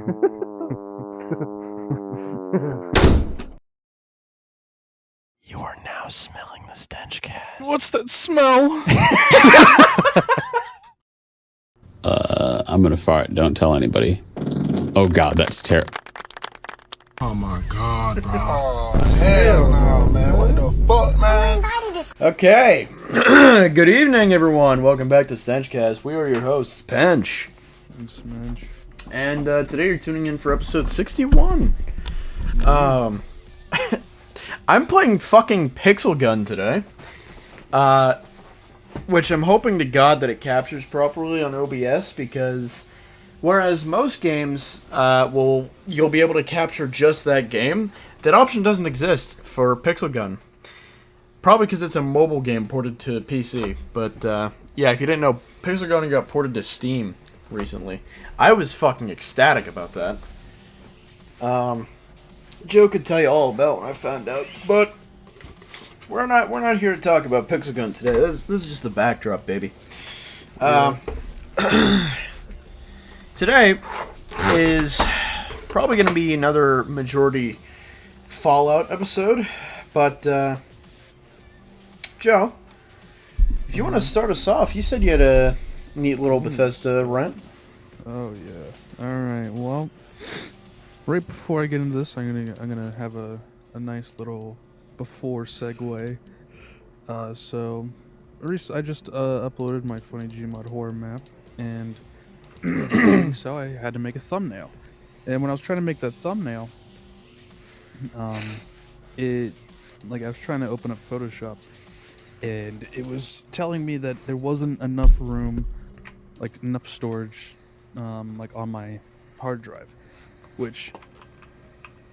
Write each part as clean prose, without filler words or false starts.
You are now smelling the StenchCast. What's that smell? I'm gonna fart. Don't tell anybody. Oh god, that's terrible. Oh my god, bro. Oh, hell no, man. What the fuck, man? Okay. Good evening, everyone. Welcome back to StenchCast. We are your hosts, Pench. And today you're tuning in for episode 61. I'm playing fucking Pixel Gun today. Which I'm hoping to God that it captures properly on OBS, because whereas most games you'll be able to capture just that game, that option doesn't exist for Pixel Gun. Probably because it's a mobile game ported to PC. But yeah, if you didn't know, Pixel Gun got ported to Steam recently. I was fucking ecstatic about that. Joe could tell you all about when I found out, but we're not here to talk about Pixel Gun today. This is just the backdrop, baby. Today is probably going to be another majority Fallout episode, but Joe, if you want to start us off, you said you had a neat little Bethesda rant. Oh yeah. All right. Well, right before I get into this, I'm gonna have a nice little before segue. So I just uploaded my funny Gmod horror map, and so I had to make a thumbnail. And when I was trying to make that thumbnail, I was trying to open up Photoshop, and it was telling me that there wasn't enough room, like enough storage, like on my hard drive, which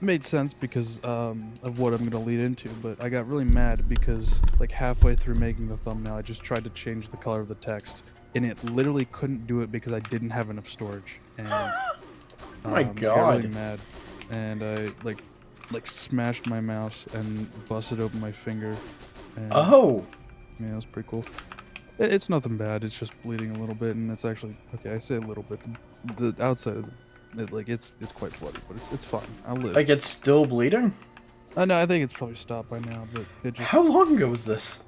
made sense because of what I'm gonna lead into. But I got really mad because like halfway through making the thumbnail, I just tried to change the color of the text, and it literally couldn't do it because I didn't have enough storage. And My I got God. really mad, and I like smashed my mouse and busted open my finger. And, Oh! yeah, it was pretty cool. It's nothing bad. It's just bleeding a little bit, and it's actually okay. I say a little bit. The outside of it's quite bloody, but it's fine. I'll live. Like it's still bleeding? No, I think it's probably stopped by now. But it just. How long ago was this?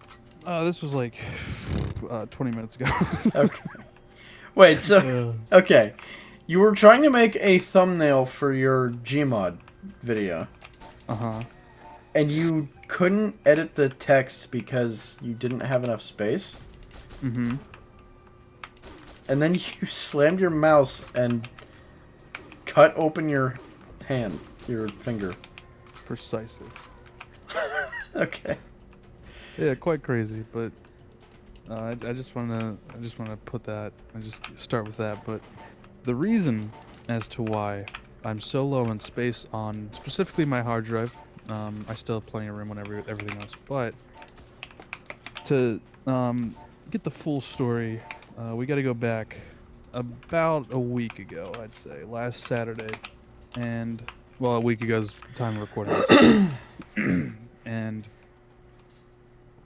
This was like 20 minutes ago. Okay. Wait, so okay. You were trying to make a thumbnail for your Gmod video. Uh-huh. And you couldn't edit the text because you didn't have enough space? Mm-hmm. And then you slammed your mouse and cut open your hand, your finger. Precisely. Okay. Yeah, quite crazy, but I just wanna put that. I just start with that. But the reason as to why I'm so low on space on specifically my hard drive, I still have plenty of room on everything else. But to get the full story, we got to go back about a week ago, I'd say, last Saturday, and well, a week ago's time of recording. And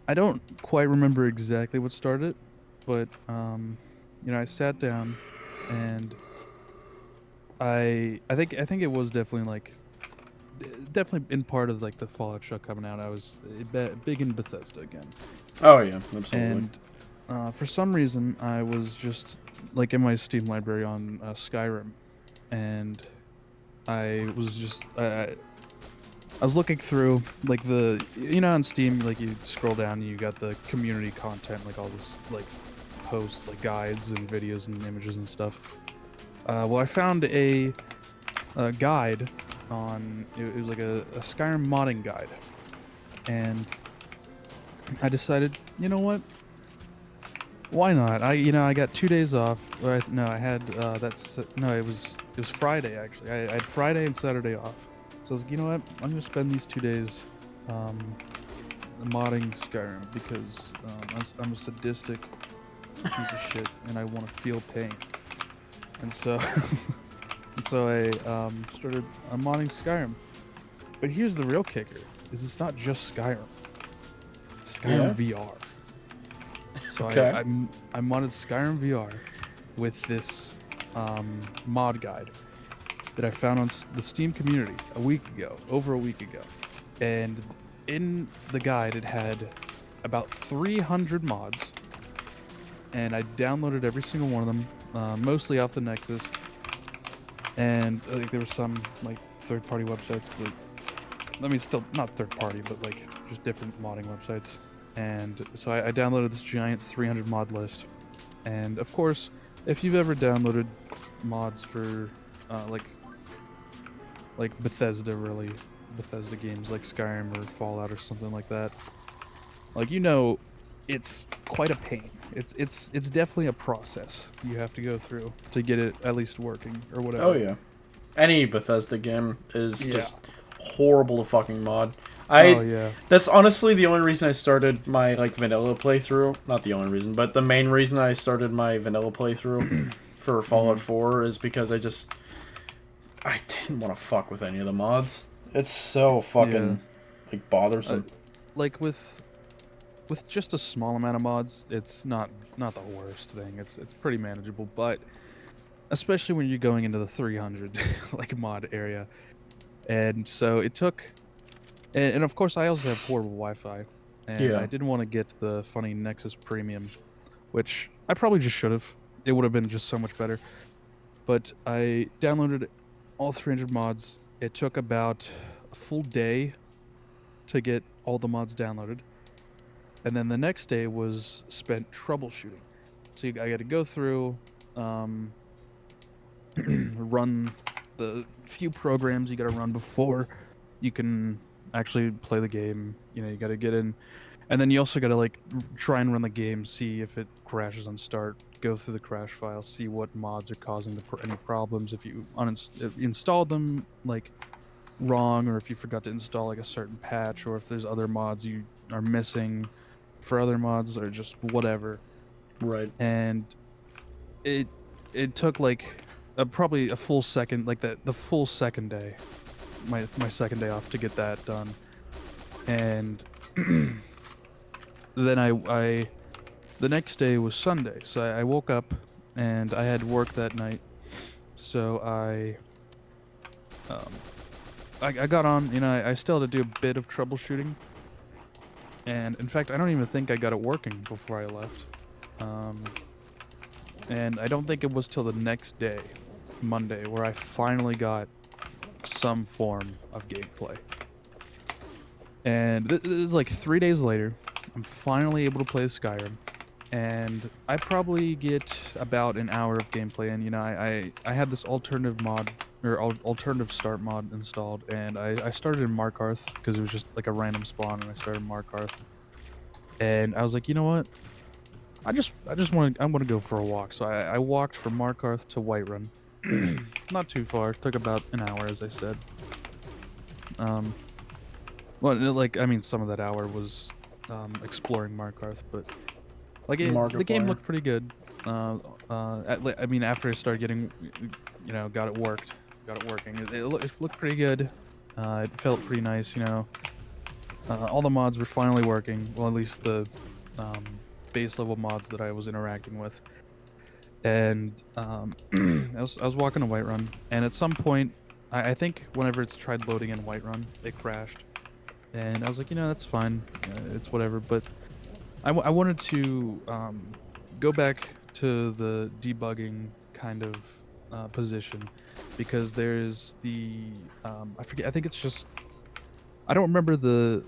I don't quite remember exactly what started it, but I sat down, and I think it was definitely in part of like the Fallout show coming out. I was big in Bethesda again. Oh yeah, absolutely. And for some reason, I was just like in my Steam library on Skyrim, and I was looking through like on Steam, like you scroll down and you got the community content, like all this like posts, like guides and videos and images and stuff. Well, I found a guide on it was like a Skyrim modding guide, and I decided, you know what? Why not? I got 2 days off. It was Friday actually. I had Friday and Saturday off. So I was like, you know what? I'm gonna spend these 2 days modding Skyrim because I'm a sadistic piece of shit and I want to feel pain. And so I started modding Skyrim. But here's the real kicker: is it's not just Skyrim. Skyrim VR. So Okay. I modded Skyrim VR with this mod guide, that I found on the Steam community over a week ago. And in the guide, it had about 300 mods, and I downloaded every single one of them, mostly off the Nexus. And I think there were some like third-party websites, but I mean, still not third-party, but like just different modding websites. And so I downloaded this giant 300 mod list. And of course, if you've ever downloaded mods for like Bethesda games like Skyrim or Fallout or something like that, like, you know, it's quite a pain. It's definitely a process you have to go through to get it at least working or whatever. Oh yeah, any Bethesda game is Yeah. just horrible to fucking mod. Oh yeah. That's honestly the only reason I started my like vanilla playthrough. Not the only reason, but the main reason I started my vanilla playthrough for Fallout 4 is because I didn't want to fuck with any of the mods. It's so fucking like bothersome. Like with just a small amount of mods, it's not the worst thing. It's pretty manageable, but especially when you're going into the 300 like mod area. And so it took, and of course I also have portable Wi-Fi, and Yeah. I didn't want to get the funny Nexus Premium, which I probably just should have. It would have been just so much better. But I downloaded all 300 mods. It took about a full day to get all the mods downloaded. And then the next day was spent troubleshooting. So I got to go through, run the few programs you got to run before you can actually play the game. You know, you got to get in, and then you also got to like try and run the game, see if it crashes on start, go through the crash file, see what mods are causing any problems, if you installed them like wrong, or if you forgot to install like a certain patch, or if there's other mods you are missing for other mods, or just whatever. Right. And it took like probably a full second, like the full second day, my second day off to get that done. And then I the next day was Sunday, so I woke up and I had work that night, so I got on. You know, I still had to do a bit of troubleshooting, and in fact I don't even think I got it working before I left. And I don't think it was till the next day, Monday, where I finally got some form of gameplay. And this is like 3 days later. I'm finally able to play Skyrim, and I probably get about an hour of gameplay. And you know, I had this alternative mod or alternative start mod installed, and I started in Markarth because it was just like a random spawn, and I started in Markarth. And I was like, you know what? I want to go for a walk. So I walked from Markarth to Whiterun. Not too far. It took about an hour, as I said. Well, like, I mean, some of that hour was exploring Markarth, but like the game looked pretty good. I mean, after I started getting, you know, got it working. It looked pretty good. It felt pretty nice, you know. All the mods were finally working. Well, at least the base level mods that I was interacting with. And I was walking to Whiterun, and at some point, I think whenever it's tried loading in Whiterun, it crashed. And I was like, you know, that's fine. It's whatever. But I wanted to go back to the debugging kind of position, because there's the I forget. I think it's just, I don't remember the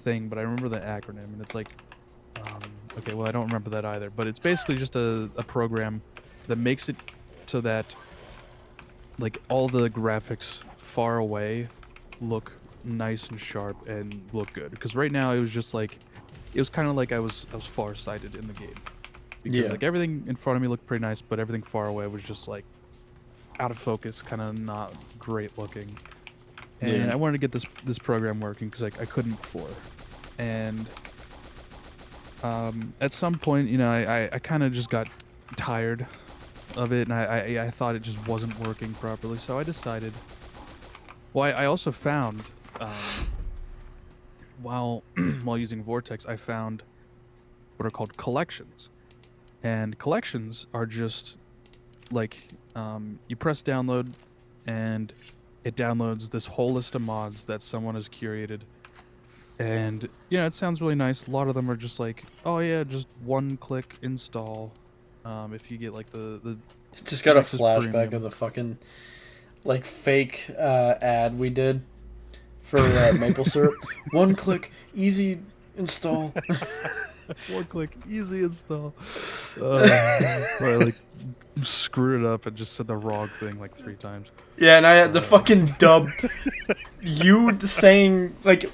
thing, but I remember the acronym, and it's like okay, well, I don't remember that either. But it's basically just a program that makes it so that like all the graphics far away look nice and sharp and look good. Because right now it was just like, it was kind of like I was farsighted in the game, because like everything in front of me looked pretty nice, but everything far away was just like out of focus, kind of not great looking. And I wanted to get this program working because I couldn't before. And at some point, you know, I kind of just got tired of it, and I thought it just wasn't working properly. So I decided. Well, I also found while using Vortex, I found what are called collections, and collections are just like you press download, and it downloads this whole list of mods that someone has curated. And it sounds really nice. A lot of them are just like, oh yeah, just one-click install. If you get like the Just got a Nexus flashback Premium. of the fucking like fake ad we did for maple syrup. One click, easy install. One-click, easy install. I like screwed it up and just said the wrong thing like 3 times. Yeah, and I had the fucking dub. You saying like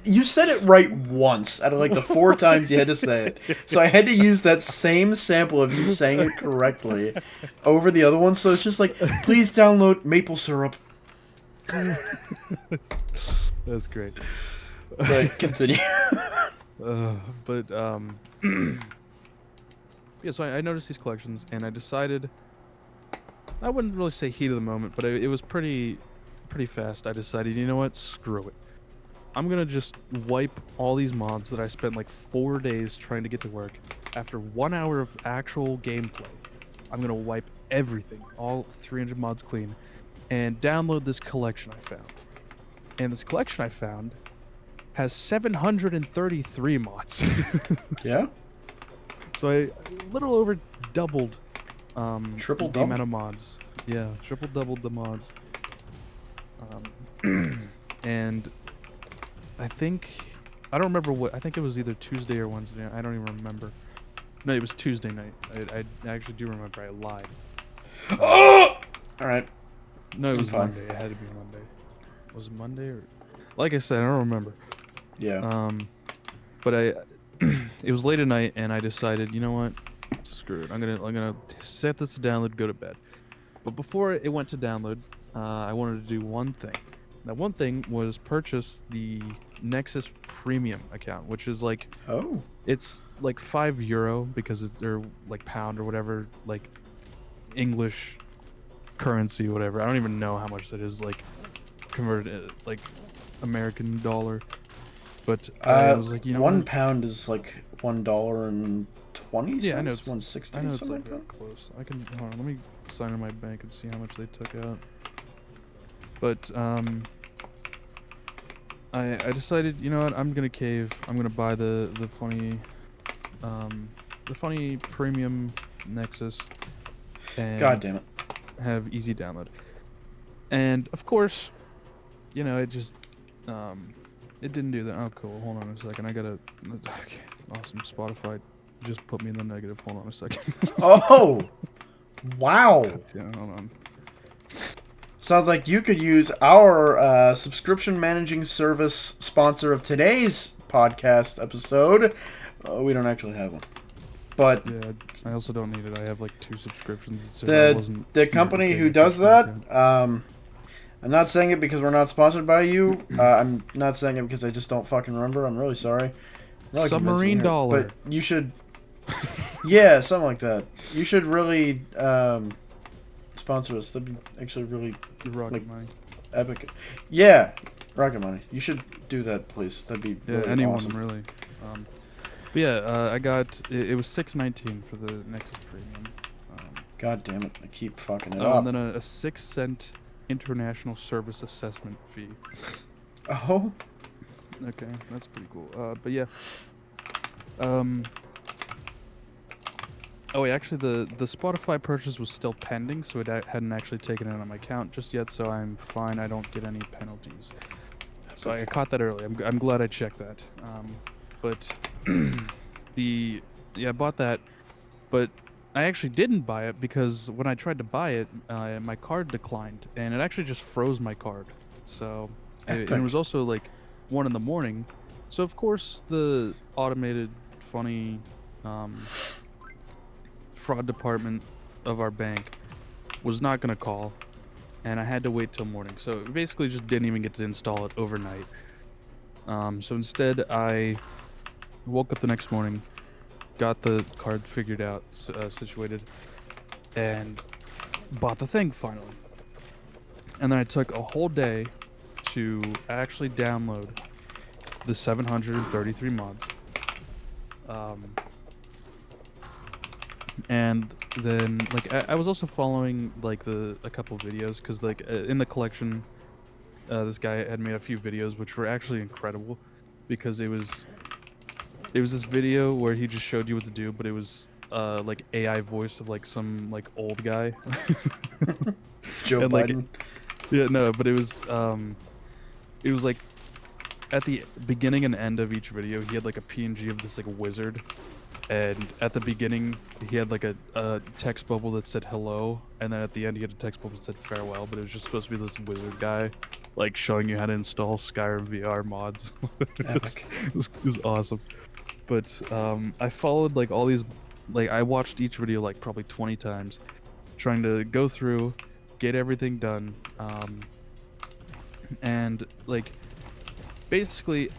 you said it right once out of like the 4 times you had to say it. So I had to use that same sample of you saying it correctly over the other one. So it's just like, please download maple syrup. That's great. But continue. But yeah, so I noticed these collections, and I decided, I wouldn't really say heat of the moment, but it was pretty fast. I decided, you know what, screw it. I'm gonna just wipe all these mods that I spent like 4 days trying to get to work. After 1 hour of actual gameplay, I'm gonna wipe everything, all 300 mods clean, and download this collection I found. And this collection I found has 733 mods. Yeah? So I a little over doubled Triple the double? amount of mods. Yeah, triple doubled the mods. And I don't remember what, I think it was either Tuesday or Wednesday. I don't even remember. No, it was Tuesday night. I actually do remember. I lied. Oh! Alright. No, it was fine. Monday. It had to be Monday. Was it Monday or? Like I said, I don't remember. Yeah. But it was late at night, and I decided, you know what? Screw it. I'm gonna set this to download, go to bed. But before it went to download, I wanted to do one thing. That one thing was purchase the Nexus Premium account, which is like, Oh. it's like €5 because they're like pound or whatever, like English currency, whatever. I don't even know how much that is, like converted like American dollar. But I was like, you know, £1 is like $1.20. Yeah, I know. It's 160. I know it's something like like that. close. I can hold on. Let me sign in my bank and see how much they took out. But I decided, you know what? I'm gonna cave. I'm gonna buy the funny premium Nexus. And God damn it. have easy download. And of course, you know, it just it didn't do that. Oh, cool. Hold on a second. I gotta. Okay, awesome. Spotify just put me in the negative. Hold on a second. Oh! Wow. Yeah, hold on. Sounds like you could use our subscription managing service sponsor of today's podcast episode. We don't actually have one. But Yeah, I also don't need it. I have like 2 subscriptions. So I wasn't the company paying who does attention that, to I'm not saying it because we're not sponsored by you. I'm not saying it because I just don't fucking remember. I'm really sorry. I'm really convincing Submarine here, Dollar. But you should... Yeah, something like that. You should really sponsor us. That'd be actually really the Rocket like, Money. epic. Yeah, Rocket Money. You should do that, please. That'd be Yeah, really anyone awesome. really. But yeah, I got it was $6.19 for the Nexus Premium. God damn it! I keep fucking it Oh, up. and then a 6-cent international service assessment fee. Oh, Okay, that's pretty cool. But yeah. Oh wait, actually the Spotify purchase was still pending, so it hadn't actually taken it on my account just yet, so I'm fine. I don't get any penalties. So I caught that early. I'm glad I checked that. But I bought that, but I actually didn't buy it because when I tried to buy it, my card declined, and it actually just froze my card. So and it was also like 1 in the morning, so of course the automated funny fraud department of our bank was not gonna call, and I had to wait till morning. So it basically just didn't even get to install it overnight. So instead I woke up the next morning, got the card figured out, situated, and bought the thing finally. And then I took a whole day to actually download the 733 mods. And then like I was also following like a couple videos because like in the collection, this guy had made a few videos which were actually incredible because it was this video where he just showed you what to do, but it was like AI voice of like some like old guy. It's Joe And like Biden. yeah, no, but it was like at the beginning and end of each video he had like a PNG of this like wizard, and at the beginning he had like a text bubble that said hello, and then at the end he had a text bubble that said farewell, but it was just supposed to be this wizard guy like showing you how to install Skyrim VR mods. Epic. It was awesome. But I followed like all these, like I watched each video like probably 20 times, trying to go through, get everything done, and like basically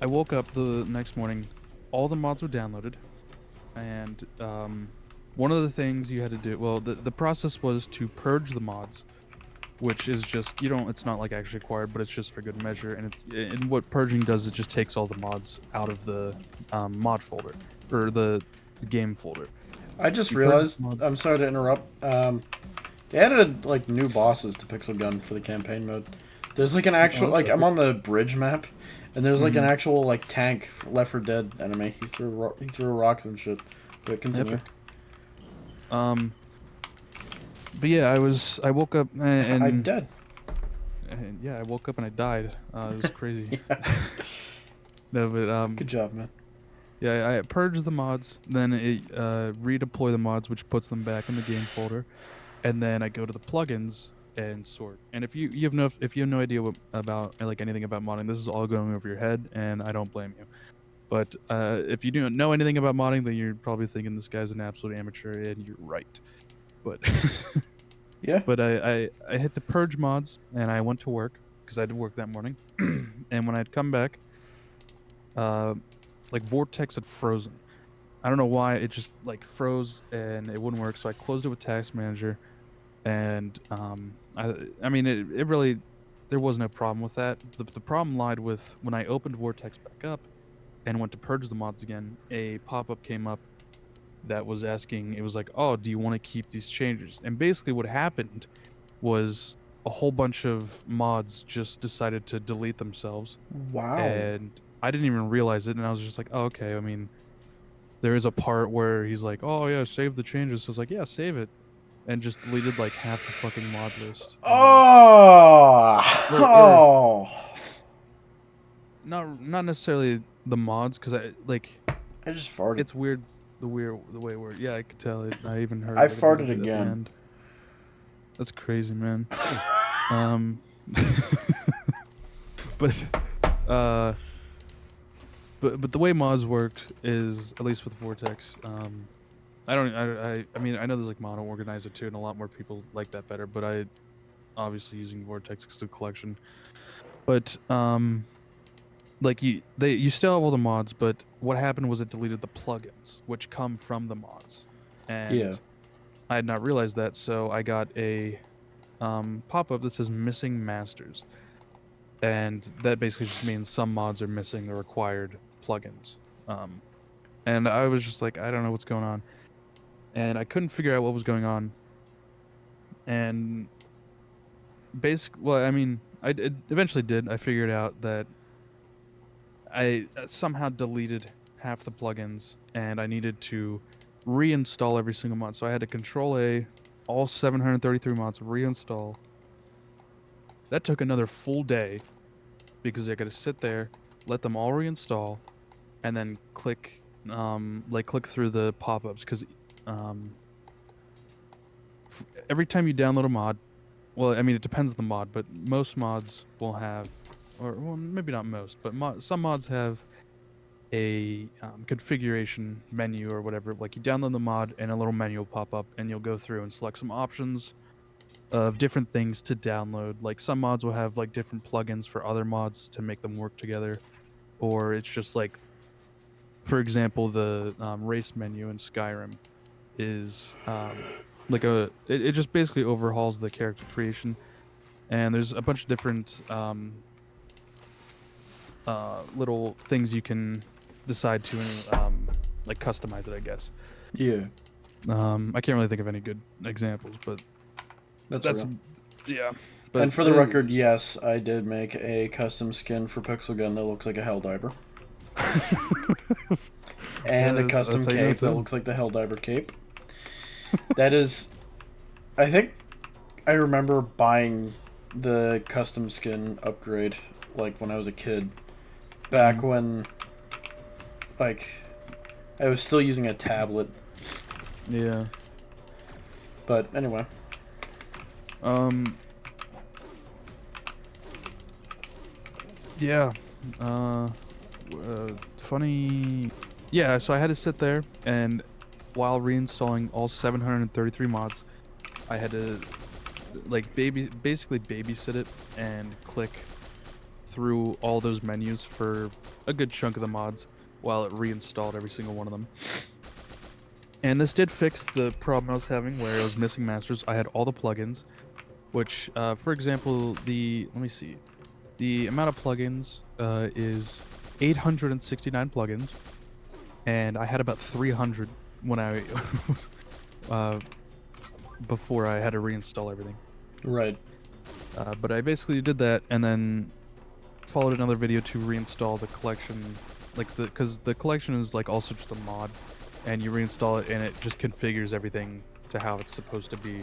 I woke up the next morning, all the mods were downloaded, and one of the things you had to do, well, the process was to purge the mods, which is just, you don't, it's not like actually required, but it's just for good measure, and what purging does, it just takes all the mods out of the mod folder, or the game folder. I just You purge realized. mods. I'm sorry to interrupt. They added like new bosses to Pixel Gun for the campaign mode. There's like an actual Oh, like okay. I'm on the bridge map, and there's like an Mhm. actual like tank Left 4 Dead enemy. He threw rocks and shit. But continue. Epic. Um, but yeah, I woke up I'm dead. and yeah, I woke up and I died. It was crazy. Yeah. No, but Good job, man. yeah, I purged the mods, then it redeploy the mods, which puts them back in the game folder, and then I go to the plugins and sort. And if you have no idea about like anything about modding, this is all going over your head, and I don't blame you. But if you don't know anything about modding, then you're probably thinking this guy's an absolute amateur, and you're right. But Yeah. but I hit the purge mods, and I went to work because I had to work that morning. And when I'd come back, uh, like Vortex had frozen. I don't know why, it just like froze and it wouldn't work. So I closed it with Task Manager, and I mean it really, there was no problem with that. The problem lied with when I opened Vortex back up and went to purge the mods again. A pop-up came up that was asking, it was like, oh, do you want to keep these changes? And basically what happened was a whole bunch of mods just decided to delete themselves, Wow. and I didn't even realize it, and I was just like, oh, okay. I mean, there is a part where he's like, oh yeah, save the changes. So I was like, yeah, save it, and just deleted like half the fucking mod list. Oh. Or Oh. not necessarily the mods, because I like, I just farted. it's weird the way it worked. Yeah, I could tell it. I even heard I it a little farted bit at the again. end. That's crazy, man. um, but uh, but the way mods worked is, at least with Vortex. I mean, I know there's like Mono Organizer too, and a lot more people like that better. But I obviously using Vortex because of collection. But like you still have all the mods, but what happened was it deleted the plugins, which come from the mods, and Yeah. I had not realized that, so I got a pop-up that says missing masters, and that basically just means some mods are missing the required plugins. Um, and I was just like, I don't know what's going on, and I couldn't figure out what was going on. And well, I mean, eventually did. I figured out that I somehow deleted half the plugins, and I needed to reinstall every single mod. So I had to Control A, all 733 mods reinstall. That took another full day because I got to sit there, let them all reinstall, and then click through the pop-ups, because every time you download a mod, well, I mean, it depends on the mod, but most mods will have, or well, maybe not most, but some mods have a configuration menu or whatever. Like you download the mod and a little menu will pop up, and you'll go through and select some options of different things to download. Like some mods will have like different plugins for other mods to make them work together, or it's just like, for example, the race menu in Skyrim is like it just basically overhauls the character creation, and there's a bunch of different little things you can decide to like customize it, I guess. Yeah, I can't really think of any good examples, but that's real. yeah. But And for the record, yes, I did make a custom skin for Pixel Gun that looks like a Helldiver. And a that's custom how you know cape it's that in. looks like the Helldiver cape. That is, I think I remember buying the custom skin upgrade like when I was a kid. Back when, like, I was still using a tablet. Yeah. But anyway. Um. Yeah. Funny. Yeah. So I had to sit there, and while reinstalling all 733 mods, I had to like basically babysit it and click through all those menus for a good chunk of the mods while it reinstalled every single one of them. And this did fix the problem I was having where I was missing masters. I had all the plugins, which, for example, let me see, the amount of plugins is 869 plugins, and I had about 300 when I uh, before I had to reinstall everything. Right. But I basically did that and then followed another video to reinstall the collection, because the collection is like also just a mod, and you reinstall it and it just configures everything to how it's supposed to be,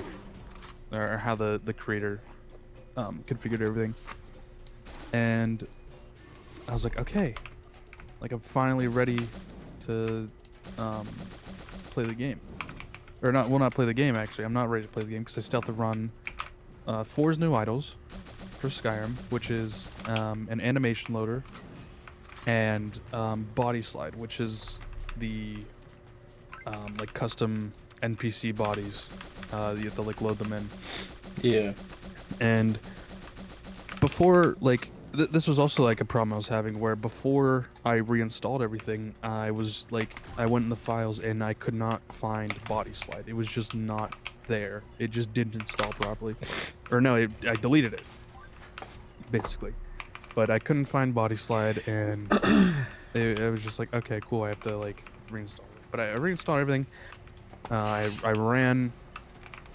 or how the creator configured everything. And I was like, okay, like I'm finally ready to play the game, or not play the game actually. I'm not ready to play the game because I still have to run 4's new idols for Skyrim, which is an animation loader, and body slide, which is the like custom NPC bodies. You have to like load them in. Yeah. And before, like, this was also like a problem I was having where before I reinstalled everything, I was like, I went in the files and I could not find body slide. It was just not there. It just didn't install properly. Or no, I deleted it, basically. But I couldn't find body slide, and it was just like, okay, cool, I have to like reinstall it. But I reinstalled everything. I ran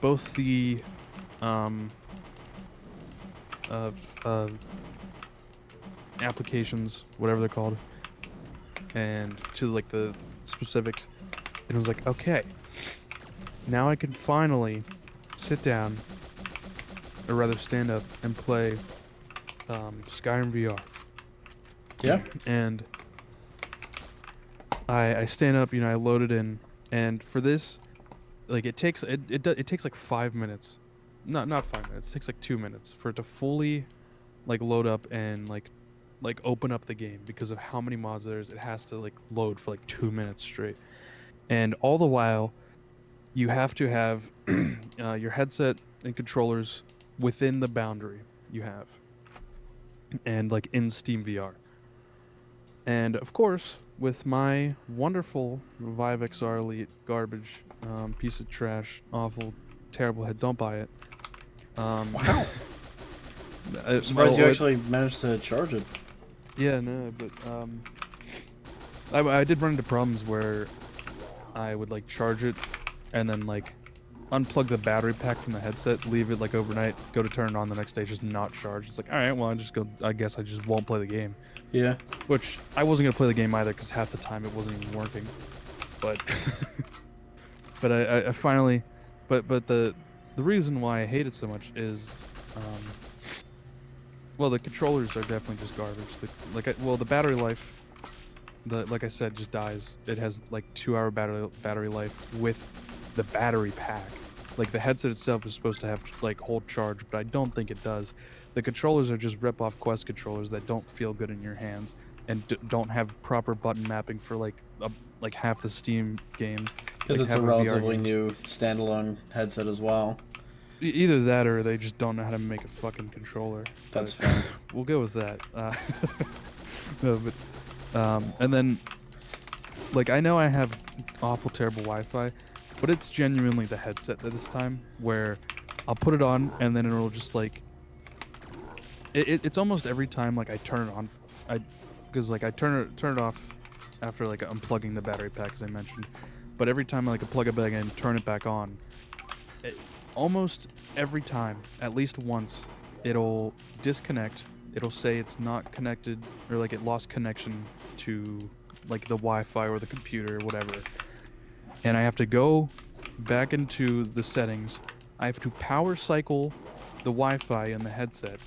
both the of applications, whatever they're called, and to like the specifics. It was like, okay, now I can finally sit down, or rather stand up and play Skyrim VR. Yeah. And I stand up, I load it in, and for this, like it takes like 5 minutes, not 5 minutes, it takes like 2 minutes for it to fully like load up and like open up the game because of how many mods there is. It has to like load for like 2 minutes straight, and all the while, you have to have your headset and controllers within the boundary you have, and like in Steam VR. And of course, with my wonderful Vive XR Elite garbage, piece of trash, awful, terrible head, don't buy it. Wow. I'm surprised you actually managed to charge it. Yeah, no, but I did run into problems where I would like charge it and then like unplug the battery pack from the headset, leave it like overnight, go to turn it on the next day, just not charged. It's like, all right, well, I guess I just won't play the game. Yeah. Which I wasn't gonna play the game either because half the time it wasn't even working. But but I finally, but the reason why I hate it so much is, well, the controllers are definitely just garbage. The battery life, like I said, just dies. It has like 2-hour battery life with the battery pack. Like the headset itself is supposed to have like hold charge, but I don't think it does. The controllers are just rip-off Quest controllers that don't feel good in your hands and don't have proper button mapping for like half the Steam games. Because like it's a relatively new standalone headset as well. Either that or they just don't know how to make a fucking controller. That's fair. We'll go with that. No, but and then like I know I have awful terrible Wi-Fi, but it's genuinely the headset this time where I'll put it on and then it'll just like it's almost every time like I turn it on, because like I turn it off after like unplugging the battery pack as I mentioned, but every time I plug it back in, turn it back on, almost every time, at least once, it'll disconnect. It'll say it's not connected, or like it lost connection to like the Wi-Fi or the computer or whatever. And I have to go back into the settings. I have to power cycle the Wi-Fi in the headset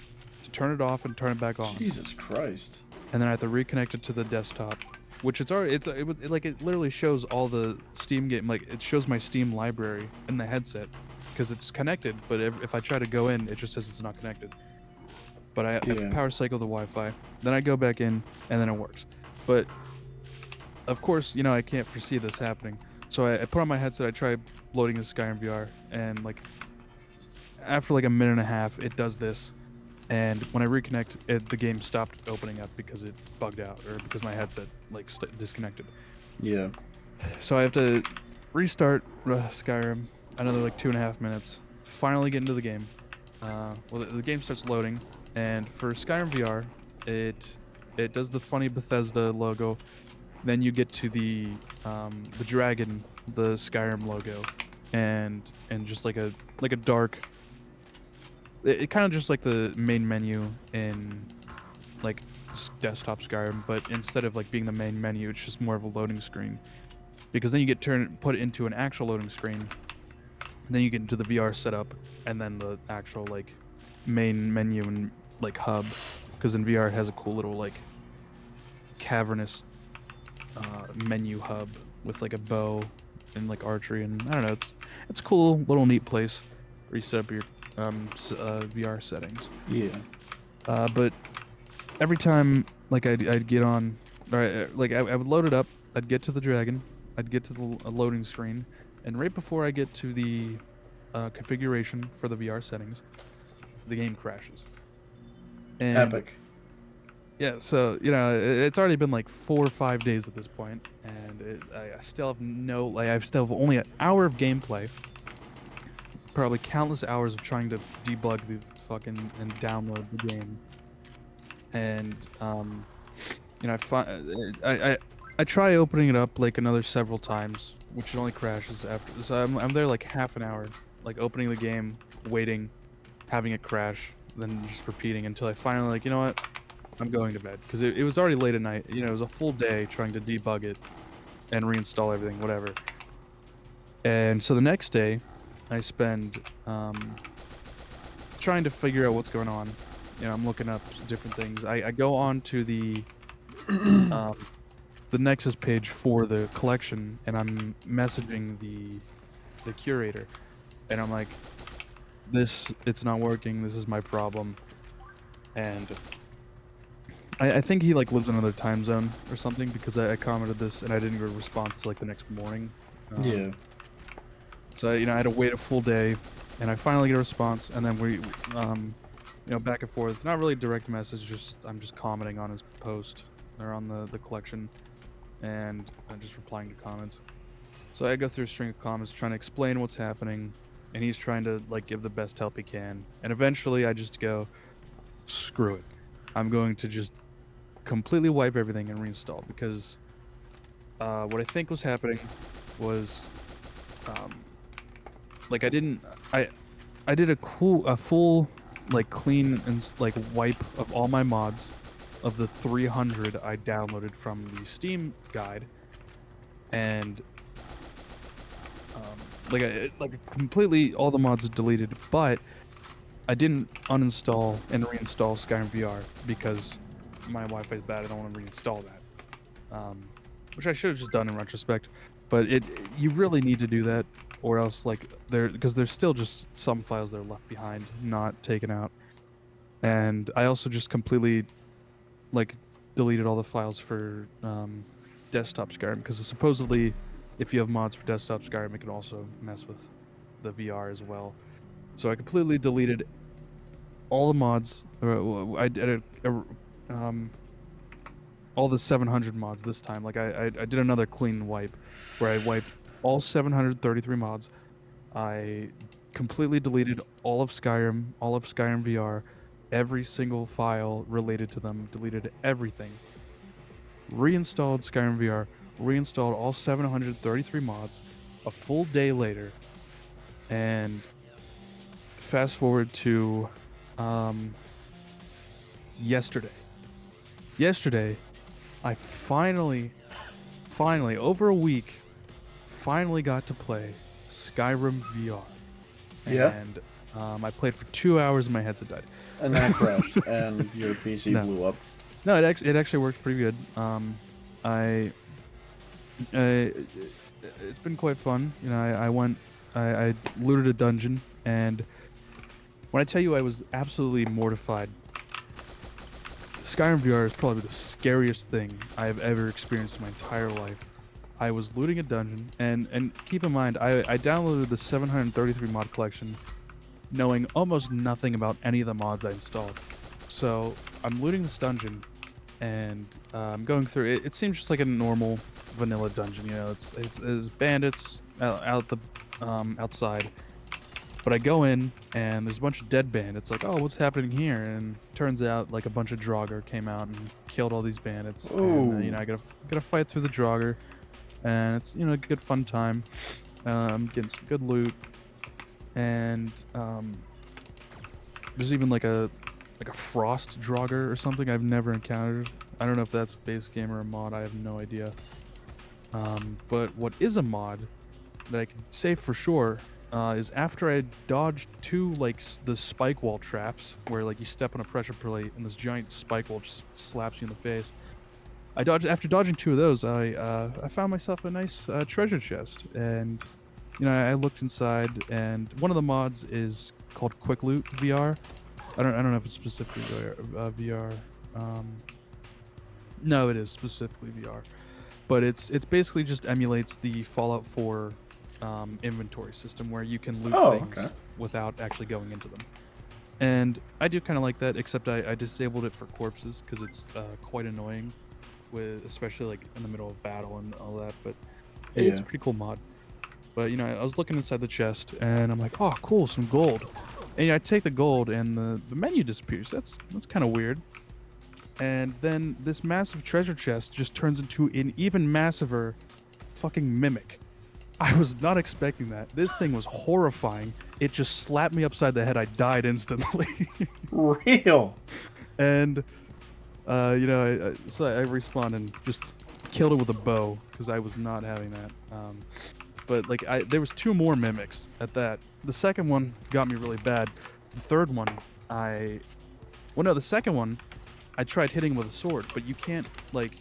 to turn it off and turn it back on. Jesus Christ. And then I have to reconnect it to the desktop, which it literally shows all the Steam game, like it shows my Steam library in the headset because it's connected. But if I try to go in, it just says it's not connected. But I have to power cycle the Wi-Fi, then I go back in, and then it works. But of course, I can't foresee this happening. So I put on my headset, I try loading the Skyrim VR, and like after like a minute and a half, it does this. And when I reconnect, the game stopped opening up because it bugged out, or because my headset disconnected. Yeah. So I have to restart Skyrim, another like 2.5 minutes. Finally get into the game. The game starts loading, and for Skyrim VR, it does the funny Bethesda logo. Then you get to the dragon, the Skyrim logo, and just like a dark. It kind of just like the main menu in like desktop Skyrim, but instead of like being the main menu, it's just more of a loading screen. Because then you get put into an actual loading screen, and then you get into the VR setup, and then the actual like main menu and like hub. Because in VR it has a cool little like cavernous menu hub with like a bow and like archery, and I don't know, it's a cool little neat place where you set up your VR settings. Yeah. But every time like I'd get on, or like I would load it up, I'd get to the dragon, I'd get to the loading screen, and right before I get to the configuration for the VR settings, the game crashes. And Epic. yeah, so it's already been like 4 or 5 days at this point, and I still have I still have only an hour of gameplay. Probably countless hours of trying to debug the fucking and download the game, and I try opening it up like another several times, which it only crashes after. So I'm there like half an hour, like opening the game, waiting, having it crash, then just repeating until I finally like, you know what, I'm going to bed, because it was already late at night. It was a full day trying to debug it and reinstall everything, whatever. And so the next day, I spend trying to figure out what's going on. I'm looking up different things. I go on to the Nexus page for the collection, and I'm messaging the curator, and I'm like, it's not working. This is my problem. And I think he like lives in another time zone or something, because I commented this and I didn't get a response till like the next morning. Yeah. So I had to wait a full day, and I finally get a response, and then we back and forth. Not really direct message, I'm just commenting on his post or on the collection, and I'm just replying to comments. So I go through a string of comments trying to explain what's happening, and he's trying to like give the best help he can. And eventually I just go, screw it. I'm going to just completely wipe everything and reinstall, because what I think was happening was like I did a full like clean and like wipe of all my mods, of the 300 I downloaded from the Steam guide, and completely all the mods are deleted, but I didn't uninstall and reinstall Skyrim VR because my Wi-Fi is bad. I don't want to reinstall that, which I should have just done in retrospect. But you really need to do that, or else because there's still just some files that are left behind, not taken out. And I also just completely deleted all the files for desktop Skyrim, because supposedly if you have mods for desktop Skyrim, it can also mess with the VR as well. So I completely deleted all the mods. I did all the 700 mods this time. I did another clean wipe, where I wiped all 733 mods. I completely deleted all of Skyrim VR, every single file related to them, deleted everything. Reinstalled Skyrim VR, reinstalled all 733 mods a full day later, and fast forward to yesterday. Yesterday, I finally, over a week, finally got to play Skyrim VR. Yeah. And I played for 2 hours and my headset died. And that crashed, and your PC No. blew up. No, it actually works pretty good. I it's been quite fun. You know, I looted a dungeon, and when I tell you I was absolutely mortified, Skyrim VR is probably the scariest thing I've ever experienced in my entire life. I was looting a dungeon, and keep in mind, I downloaded the 733 mod collection, knowing almost nothing about any of the mods I installed. So I'm looting this dungeon, and I'm going through it. It seems just like a normal vanilla dungeon. You know, it's bandits outside. But I go in, and there's a bunch of dead bandits. Like, oh, what's happening here? And turns out, like, a bunch of Draugr came out and killed all these bandits. And, you know, I gotta fight through the Draugr, and it's, you know, a good fun time. Getting some good loot, and there's even like a frost Draugr or something I've never encountered. I don't know if that's a base game or a mod. I have no idea. But what is a mod that I can say for sure is after I dodged two like the spike wall traps, where like you step on a pressure plate and this giant spike wall just slaps you in the face. After dodging two of those. I found myself a nice treasure chest, and you know, I looked inside, and one of the mods is called Quick Loot VR. I don't know if it's specifically VR. No, it is specifically VR, but it's basically just emulates the Fallout 4 inventory system where you can loot things without actually going into them. And I do kind of like that, except I disabled it for corpses because it's quite annoying, especially like in the middle of battle and all that. But it's a pretty cool mod. But you know, I was looking inside the chest, and I'm like, oh, cool, some gold. And you know, I take the gold, and the menu disappears. That's kind of weird. And then this massive treasure chest just turns into an even massiver fucking mimic. I was not expecting that. This thing was horrifying. It just slapped me upside the head. I died instantly. Real. And you know, so I respawned and just killed it with a bow because I was not having that. But like, there was two more mimics at that. The second one got me really bad. The third one, the second one, I tried hitting with a sword, but you can't, like,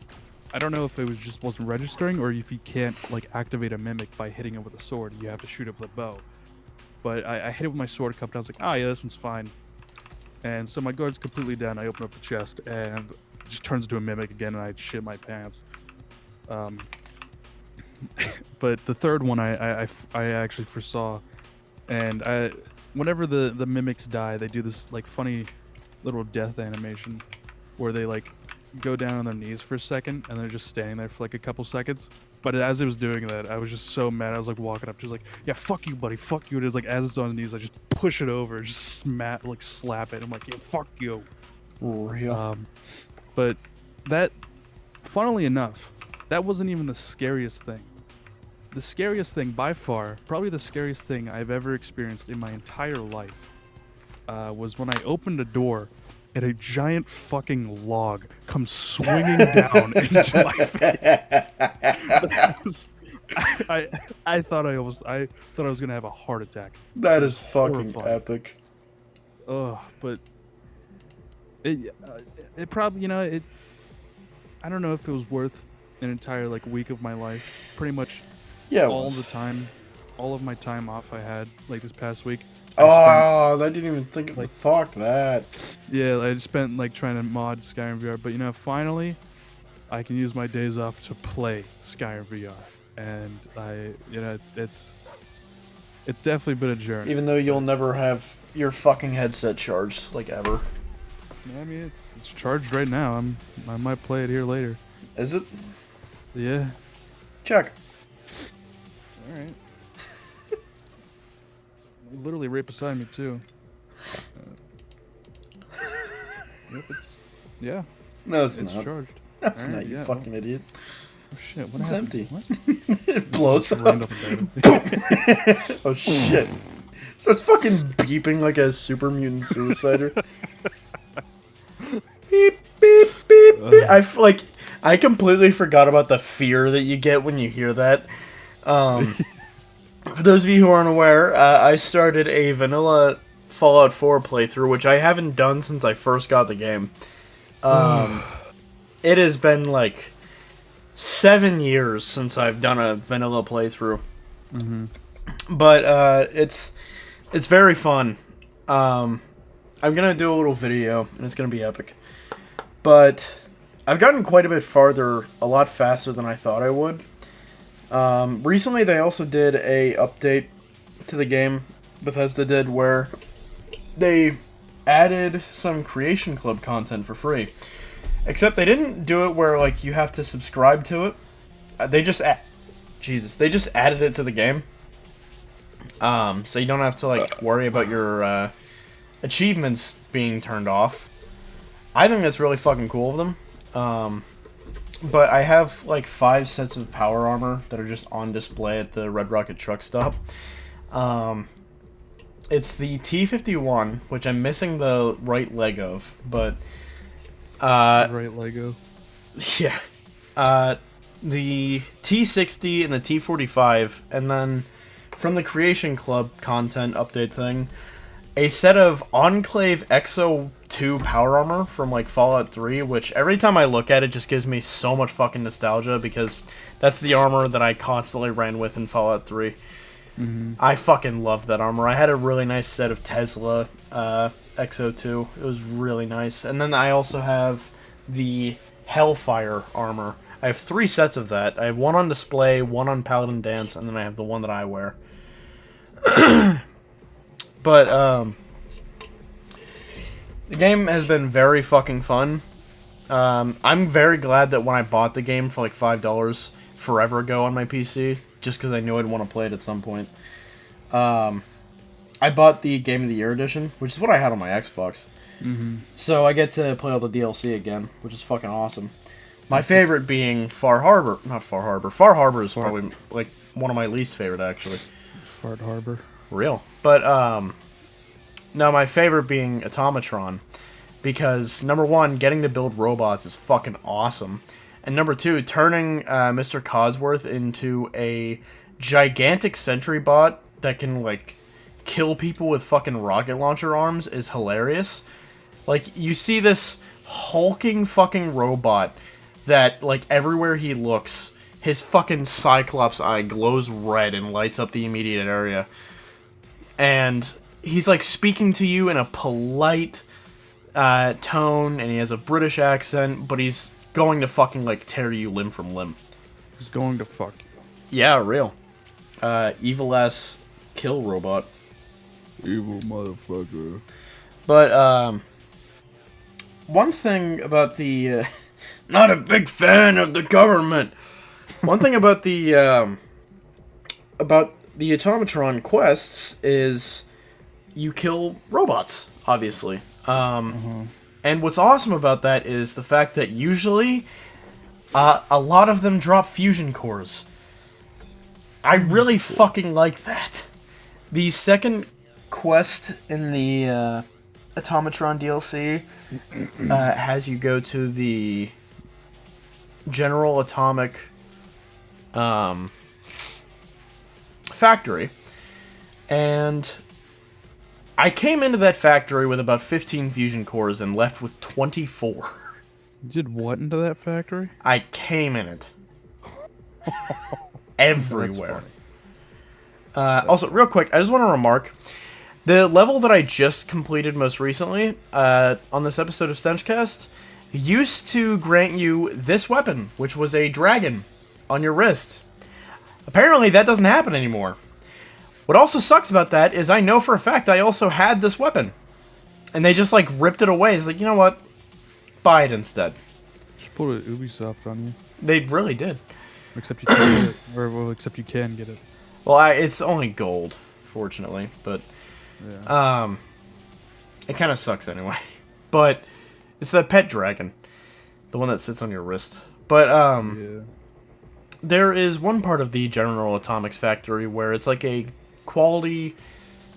I don't know if it wasn't registering, or if you can't like activate a mimic by hitting it with a sword. You have to shoot it with a bow. But I hit it with my sword a couple times. Like, yeah, this one's fine. And so my guard's completely down. I open up the chest, and it just turns into a mimic again, and I shit my pants. But the third one I actually foresaw, and whenever the mimics die, they do this like funny little death animation where they like go down on their knees for a second and they're just standing there for like a couple seconds. But as it was doing that, I was just so mad. I was like walking up, just like, yeah, fuck you, buddy, fuck you. It is like as it's on its knees, I just push it over, just slap it. I'm like, yeah, fuck you. Real. But that, funnily enough, that wasn't even the scariest thing. The scariest thing by far, probably the scariest thing I've ever experienced in my entire life, was when I opened a door and a giant fucking log comes swinging down into my face. I thought I was gonna have a heart attack. That is fucking epic. But it probably, you know, I don't know if it was worth an entire like week of my life. Pretty much. Yeah, all of my time off I had like this past week. I didn't even think of fuck that. Yeah, I spent like trying to mod Skyrim VR, but you know, finally, I can use my days off to play Skyrim VR, and it's definitely been a journey. Even though you'll never have your fucking headset charged, like ever. I mean, it's charged right now. I might play it here later. Is it? Yeah. Check. All right. Literally right beside me too. Yep, yeah. No, it's not. It's charged. That's not, you fucking idiot. Oh shit! What It's happened? empty. What? It blows up. Randall dead. Oh shit! So it's fucking beeping like a super mutant suicider. Beep beep beep beep. I completely forgot about the fear that you get when you hear that. For those of you who aren't aware, I started a vanilla Fallout 4 playthrough, which I haven't done since I first got the game. It has been like 7 years since I've done a vanilla playthrough. Mm-hmm. But it's very fun. I'm gonna do a little video, and it's gonna be epic. But I've gotten quite a bit farther, a lot faster than I thought I would. Recently, they also did a update to the game, Bethesda did, where they added some Creation Club content for free. Except they didn't do it where like you have to subscribe to it. They just added it to the game. So you don't have to like worry about your achievements being turned off. I think that's really fucking cool of them. But I have like 5 sets of power armor that are just on display at the Red Rocket truck stop. It's the T-51, which I'm missing the right leg of, but Right Lego. yeah. The T-60 and the T-45, and then from the Creation Club content update thing, a set of Enclave Exo 2 power armor from like Fallout 3, which every time I look at it just gives me so much fucking nostalgia because that's the armor that I constantly ran with in Fallout 3. Mm-hmm. I fucking loved that armor. I had a really nice set of Tesla Exo 2. It was really nice. And then I also have the Hellfire armor. I have 3 sets of that. I have one on display, one on Paladin Dance, and then I have the one that I wear. But, the game has been very fucking fun. I'm very glad that when I bought the game for like $5 forever ago on my PC, just because I knew I'd want to play it at some point, I bought the Game of the Year edition, which is what I had on my Xbox. Mm-hmm. So I get to play all the DLC again, which is fucking awesome. My favorite being Far Harbor. Not Far Harbor. Far Harbor is probably like one of my least favorite, actually. Fart Harbor. Real. But, no, my favorite being Automatron. Because, number 1, getting to build robots is fucking awesome. And number 2, turning Mr. Cosworth into a gigantic sentry bot that can, like, kill people with fucking rocket launcher arms is hilarious. Like, you see this hulking fucking robot that, like, everywhere he looks, his fucking Cyclops eye glows red and lights up the immediate area. And he's, like, speaking to you in a polite tone, and he has a British accent, but he's going to fucking, like, tear you limb from limb. He's going to fuck you. Yeah, real. Evil-ass kill robot. Evil motherfucker. But, one thing about the, not a big fan of the government. One thing about the Automatron quests is you kill robots, obviously. And what's awesome about that is the fact that usually a lot of them drop fusion cores. I really fucking like that. The second quest in the Automatron DLC has you go to the General Atomic factory, and I came into that factory with about 15 fusion cores and left with 24. You did what into that factory? I came in it. Everywhere. Also, real quick, I just want to remark, the level that I just completed most recently on this episode of StenchCast used to grant you this weapon, which was a dragon on your wrist. Apparently, that doesn't happen anymore. What also sucks about that is I know for a fact I also had this weapon. And they just, like, ripped it away. It's like, you know what? Buy it instead. Just put it Ubisoft on you. They really did. Except you can get it. Or, well, except you can get it. Well, it's only gold, fortunately. But, Yeah. it kind of sucks anyway. But it's the pet dragon. The one that sits on your wrist. But, Yeah. there is one part of the General Atomics factory where it's like a quality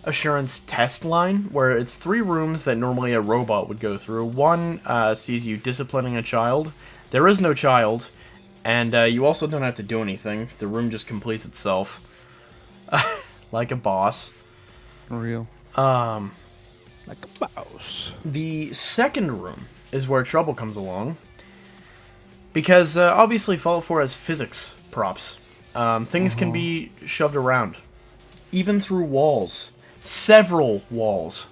assurance test line where it's 3 rooms that normally a robot would go through. One sees you disciplining a child. There is no child, and you also don't have to do anything. The room just completes itself. Like a boss. Real. Um, Like a mouse. the second room is where trouble comes along. Because obviously Fallout 4 has physics props. Things can be shoved around. Even through walls. Several walls.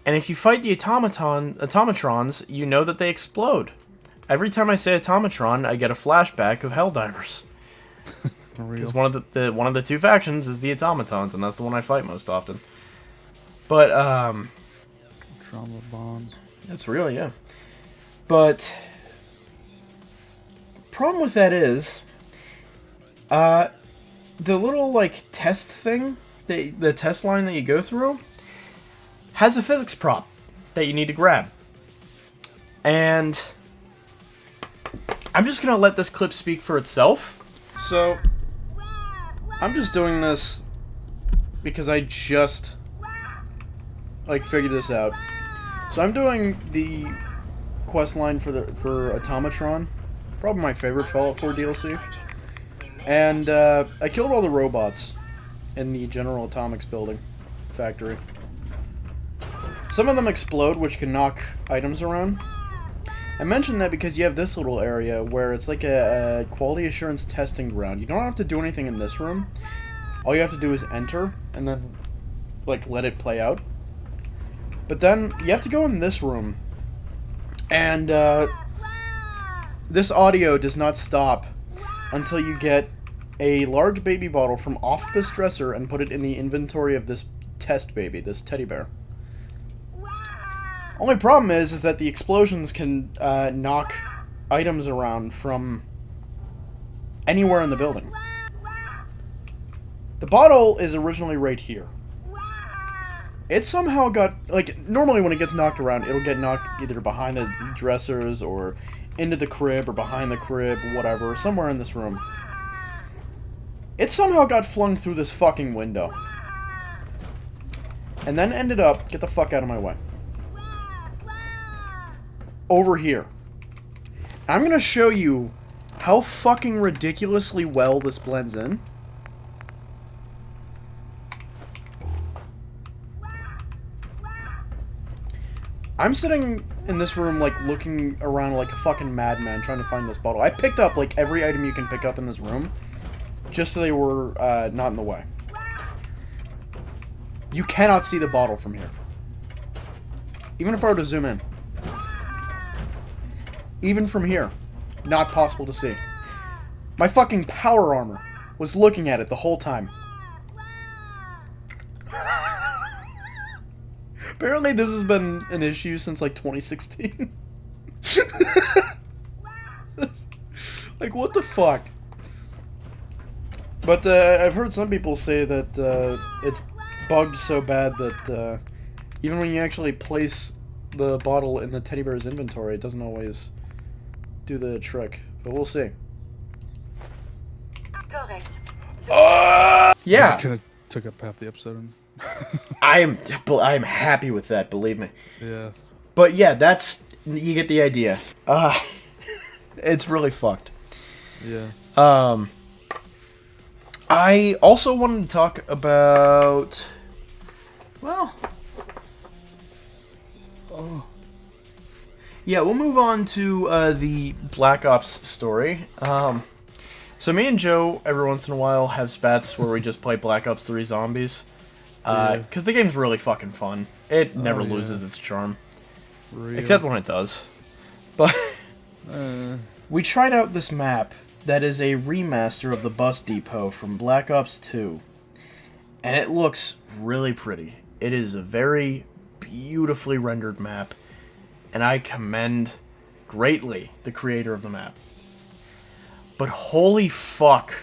And if you fight the automatrons, you know that they explode. Every time I say automatron, I get a flashback of Helldivers. Because one of the 2 factions is the automatons, and that's the one I fight most often. But Trauma bonds. that's real, yeah. But problem with that is, the little like test thing, the test line that you go through, has a physics prop that you need to grab. And I'm just gonna let this clip speak for itself. So I'm just doing this because I just like figured this out. So I'm doing the quest line for Automatron, probably my favorite Fallout 4 DLC. And I killed all the robots in the General Atomics building factory. Some of them explode, which can knock items around. I mentioned that because you have this little area where it's like a quality assurance testing ground. You don't have to do anything in this room. All you have to do is enter and then like let it play out. But then you have to go in this room, and this audio does not stop until you get a large baby bottle from off this dresser and put it in the inventory of this test baby, this teddy bear. Only problem is that the explosions can knock items around from anywhere in the building. The bottle is originally right here. It somehow got, like, normally when it gets knocked around, it'll get knocked either behind the dressers or into the crib or behind the crib or whatever, somewhere in this room. It somehow got flung through this fucking window. And then ended up, get the fuck out of my way, over here. I'm gonna show you how fucking ridiculously well this blends in. I'm sitting in this room, like, looking around like a fucking madman trying to find this bottle. I picked up, like, every item you can pick up in this room, just so they were not in the way. You cannot see the bottle from here. Even if I were to zoom in. Even from here. Not possible to see. My fucking power armor was looking at it the whole time. Apparently this has been an issue since, like, 2016. Like, what the fuck? But, I've heard some people say that, it's bugged so bad that, even when you actually place the bottle in the teddy bear's inventory, it doesn't always do the trick. But we'll see. Correct. Yeah! Kind of took up half the episode. I'm happy with that, believe me. Yeah. But yeah, that's, you get the idea. It's really fucked. Yeah. I also wanted to talk about, well, yeah, we'll move on to the Black Ops story. So me and Joe, every once in a while, have spats where we just play Black Ops 3 Zombies. Because the game's really fucking fun. It never loses its charm. Real. Except when it does. But we tried out this map that is a remaster of the bus depot from Black Ops 2. And it looks really pretty. It is a very beautifully rendered map. And I commend greatly the creator of the map. But holy fuck,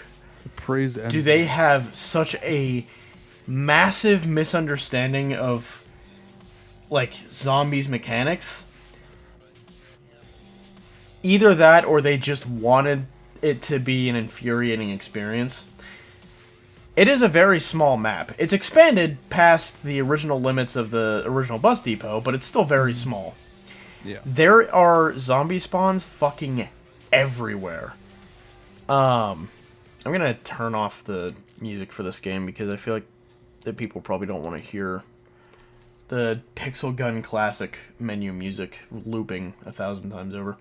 Praise do they have such a massive misunderstanding of, like, zombies mechanics. Either that or they just wanted it to be an infuriating experience. It is a very small map. It's expanded past the original limits of the original bus depot, but it's still very small. Yeah. There are zombie spawns fucking everywhere. I'm gonna turn off the music for this game because I feel like that people probably don't want to hear the Pixel Gun classic menu music looping 1,000 times over.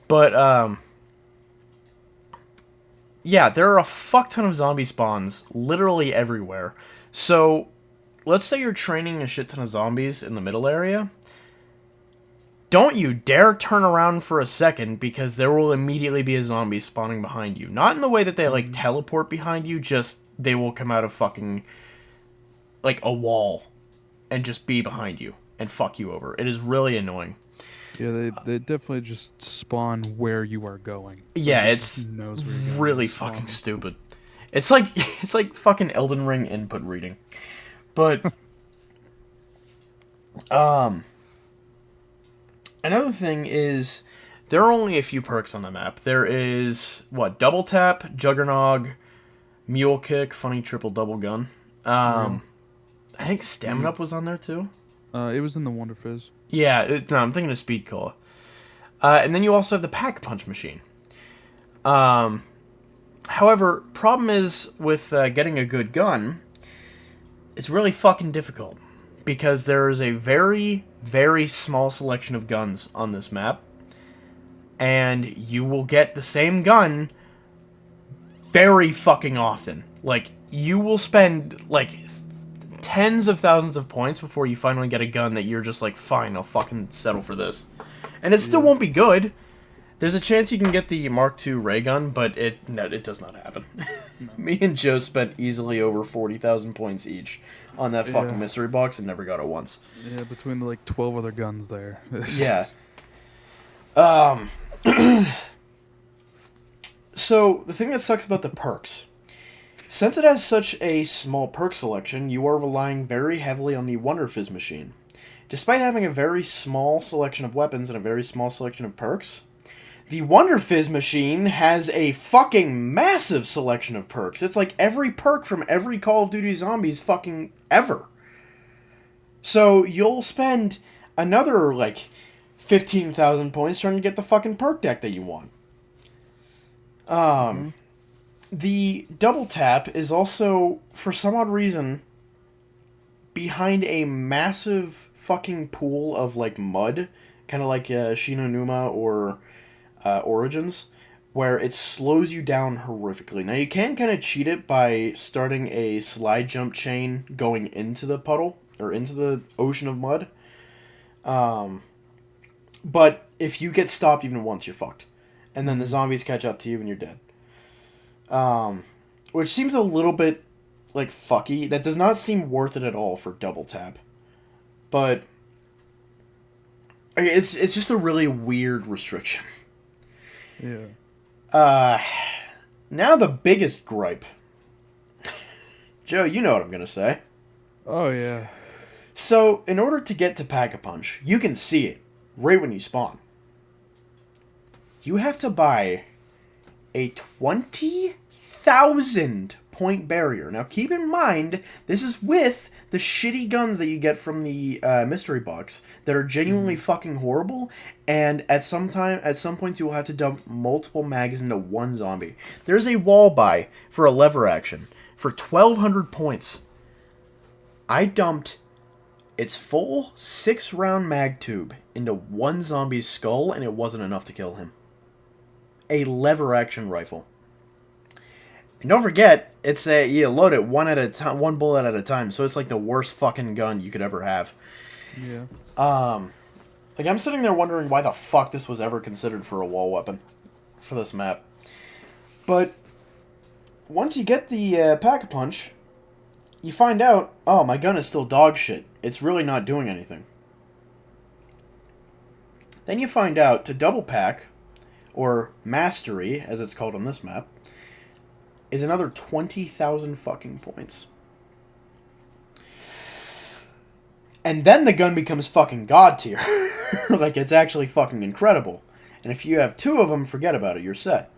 But, yeah, there are a fuck ton of zombie spawns literally everywhere. So, let's say you're training a shit ton of zombies in the middle area. Don't you dare turn around for a second, because there will immediately be a zombie spawning behind you. Not in the way that they, like, teleport behind you, just they will come out of fucking, like, a wall and just be behind you and fuck you over. It is really annoying. Yeah, they definitely just spawn where you are going. Yeah, It it's just knows where you're going really and fucking spawns. stupid. It's like fucking Elden Ring input reading. But another thing is there are only a few perks on the map. There is double tap, Juggernog, Mule Kick, funny triple double gun. I think Stamina Up was on there too. It was in the Wonder Fizz. Yeah, no, I'm thinking of Speed Cola. And then you also have the Pack Punch machine. However, problem is with getting a good gun, it's really fucking difficult. Because there is a very, very small selection of guns on this map. And you will get the same gun very fucking often. Like, you will spend, like, tens of thousands of points before you finally get a gun that you're just like, fine, I'll fucking settle for this. And it still won't be good. There's a chance you can get the Mark II ray gun, but it does not happen. Me and Joe spent easily over 40,000 points each on that fucking mystery box and never got it once. Yeah, between the, like, 12 other guns there. Yeah. So, the thing that sucks about the perks, since it has such a small perk selection, you are relying very heavily on the Wonder Fizz machine. Despite having a very small selection of weapons and a very small selection of perks, the Wonder Fizz machine has a fucking massive selection of perks. It's like every perk from every Call of Duty Zombies fucking ever. So you'll spend another, like, 15,000 points trying to get the fucking perk deck that you want. The double tap is also, for some odd reason, behind a massive fucking pool of, like, mud, kind of like Shinonuma or Origins, where it slows you down horrifically. Now, you can kind of cheat it by starting a slide jump chain going into the puddle, or into the ocean of mud. But if you get stopped even once, you're fucked. And then the zombies catch up to you and you're dead. Which seems a little bit, like, fucky. That does not seem worth it at all for double tap. But it's just a really weird restriction. Yeah. Now the biggest gripe. Joe, you know what I'm gonna say. Oh, yeah. So, in order to get to Pack-a-Punch, you can see it right when you spawn. You have to buy a 20,000 point barrier. Now, keep in mind, this is with the shitty guns that you get from the mystery box that are genuinely fucking horrible, and at some points you will have to dump multiple mags into one zombie. There's a wall buy for a lever action for 1,200 points. I dumped its full 6-round mag tube into one zombie's skull, and it wasn't enough to kill him. A lever action rifle. And don't forget, it's you load it one bullet at a time, so it's like the worst fucking gun you could ever have. Yeah. Like, I'm sitting there wondering why the fuck this was ever considered for a wall weapon for this map. But once you get the Pack-a-Punch, you find out, oh, my gun is still dog shit. It's really not doing anything. Then you find out to double pack, or Mastery, as it's called on this map, is another 20,000 fucking points. And then the gun becomes fucking god tier. Like, it's actually fucking incredible. And if you have 2 of them, forget about it, you're set.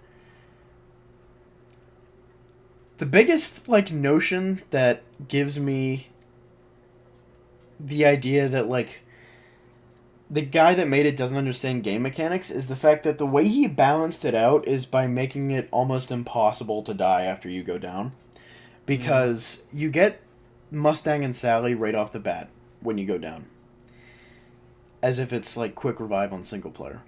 The biggest, like, notion that gives me the idea that, like, the guy that made it doesn't understand game mechanics is the fact that the way he balanced it out is by making it almost impossible to die after you go down. Because you get Mustang and Sally right off the bat when you go down. As if it's, like, quick revive on single player.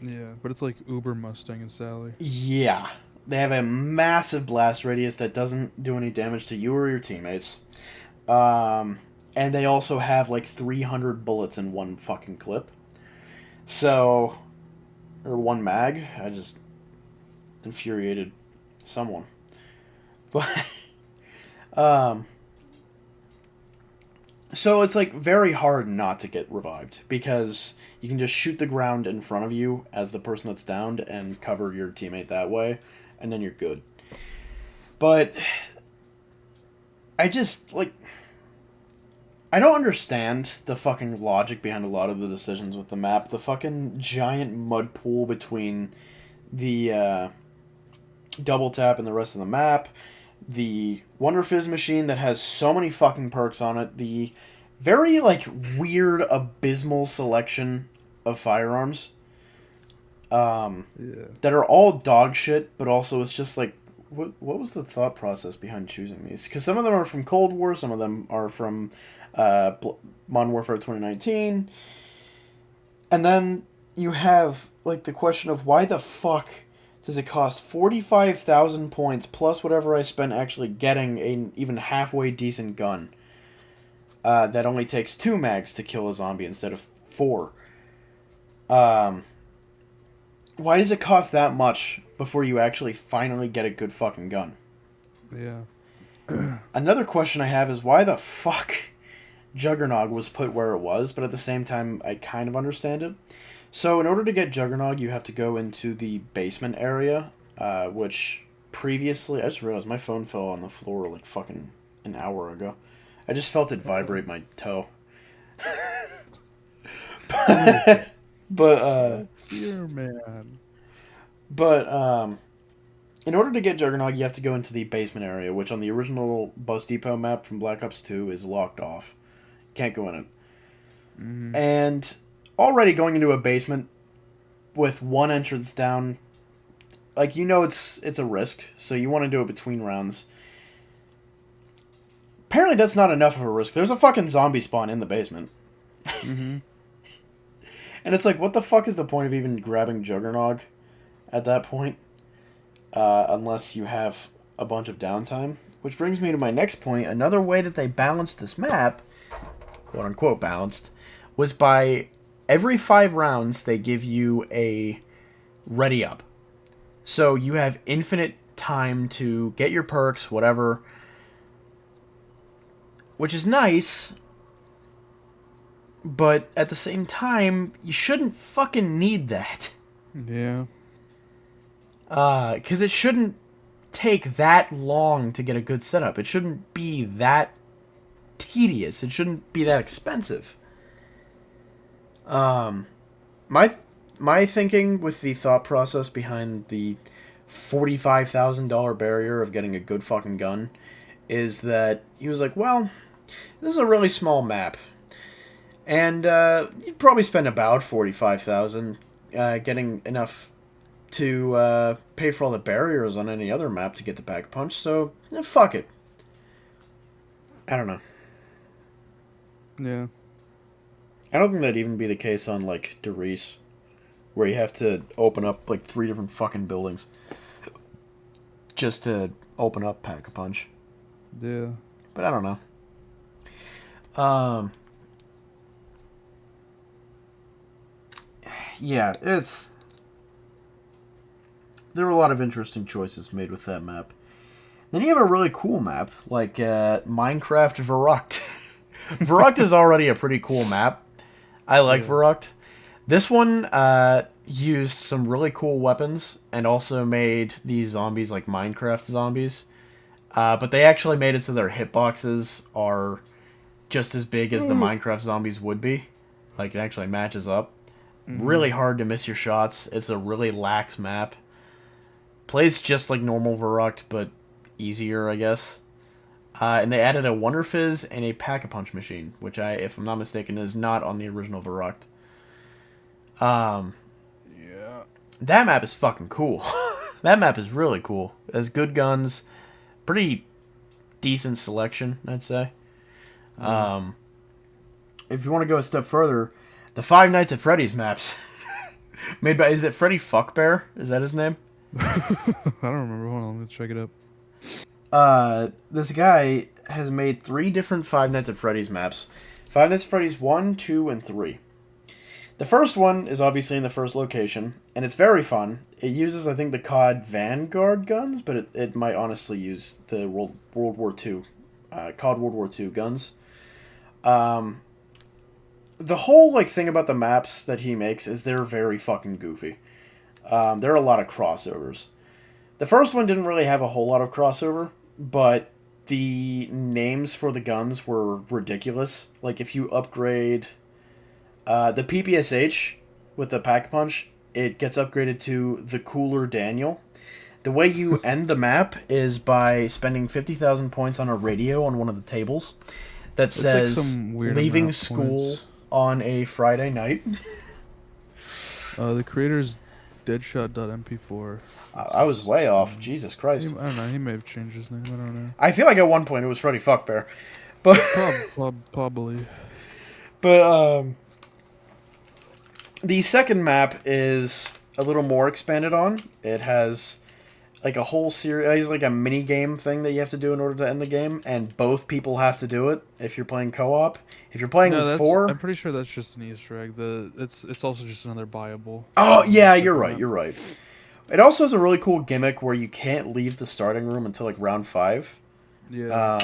Yeah, but it's like Uber Mustang and Sally. Yeah. They have a massive blast radius that doesn't do any damage to you or your teammates. And they also have like 300 bullets in one fucking clip. So, or one mag. I just infuriated someone. But, so it's like very hard not to get revived because you can just shoot the ground in front of you as the person that's downed and cover your teammate that way, and then you're good. But I just, like, I don't understand the fucking logic behind a lot of the decisions with the map. The fucking giant mud pool between the double tap and the rest of the map. The Wonder Fizz machine that has so many fucking perks on it. The very, like, weird, abysmal selection of firearms. That are all dog shit, but also it's just like, what was the thought process behind choosing these? Because some of them are from Cold War, some of them are from Modern Warfare 2019. And then you have, like, the question of why the fuck does it cost 45,000 points plus whatever I spent actually getting an even halfway decent gun that only takes 2 mags to kill a zombie instead of 4? Why does it cost that much before you actually finally get a good fucking gun? Yeah. Another question I have is why the fuck Juggernog was put where it was, but at the same time I kind of understand it. So in order to get Juggernog, you have to go into the basement area, which previously... I just realized my phone fell on the floor like fucking an hour ago. I just felt it vibrate my toe. Dear man. But, in order to get Juggernog, you have to go into the basement area, which on the original Bus Depot map from Black Ops 2 is locked off. Can't go in it. Mm-hmm. And already going into a basement with one entrance down, like, you know it's a risk, so you want to do it between rounds. Apparently that's not enough of a risk. There's a fucking zombie spawn in the basement. Mm-hmm. And it's like, what the fuck is the point of even grabbing Juggernog at that point? Unless you have a bunch of downtime. Which brings me to my next point. Another way that they balanced this map, quote-unquote balanced, was by every 5 rounds they give you a ready up. So you have infinite time to get your perks, whatever. Which is nice, but at the same time, you shouldn't fucking need that. Yeah. Because it shouldn't take that long to get a good setup. It shouldn't be that tedious. It shouldn't be that expensive. My thinking with the thought process behind the $45,000 barrier of getting a good fucking gun is that he was like, well, this is a really small map. And you'd probably spend about $45,000 getting enough to pay for all the barriers on any other map to get the Pack Punch, so fuck it. I don't know. Yeah. I don't think that'd even be the case on, like, Derice, where you have to open up, like, 3 different fucking buildings just to open up Pack a Punch. Yeah. But I don't know. Yeah, there were a lot of interesting choices made with that map. Then you have a really cool map, like Minecraft Verrucht. Verrucht is already a pretty cool map. I like Verrucht. This one used some really cool weapons and also made these zombies like Minecraft zombies. But they actually made it so their hitboxes are just as big as the Minecraft zombies would be. Like, it actually matches up. Mm-hmm. Really hard to miss your shots. It's a really lax map. Plays just like normal Verrucht, but easier, I guess. And they added a Wonder Fizz and a Pack-a-Punch machine, which if I'm not mistaken, is not on the original Varrocked. Yeah. That map is fucking cool. That map is really cool. It has good guns, pretty decent selection, I'd say. If you want to go a step further, the Five Nights at Freddy's maps, made by, is it Freddy Fuckbear? Is that his name? I don't remember. Hold on, let's check it up. This guy has made 3 different Five Nights at Freddy's maps. Five Nights at Freddy's 1, 2, and 3. The first one is obviously in the first location, and it's very fun. It uses, I think, the COD Vanguard guns, but it might honestly use the World War II, COD World War II guns. The whole thing about the maps that he makes is they're very fucking goofy. There are a lot of crossovers. The first one didn't really have a whole lot of crossover, but the names for the guns were ridiculous. Like, if you upgrade the PPSH with the Pack-a-Punch, it gets upgraded to the Cooler Daniel. The way you end the map is by spending 50,000 points on a radio on one of the tables that says, like some weird leaving amount of school points. on a Friday night. The creator's Deadshot.mp4. I was way off. Jesus Christ. I don't know. He may have changed his name. I don't know. I feel like at one point it was Freddy Fuckbear. But Probably. But the second map is a little more expanded on. It has like a whole series. It's like a mini game thing that you have to do in order to end the game, and both people have to do it if you're playing co-op. If you're playing No, four, I'm pretty sure that's just an Easter egg. It's also just another buyable. oh yeah, you're right. You're right. It also has a really cool gimmick where you can't leave the starting room until like round 5. Yeah.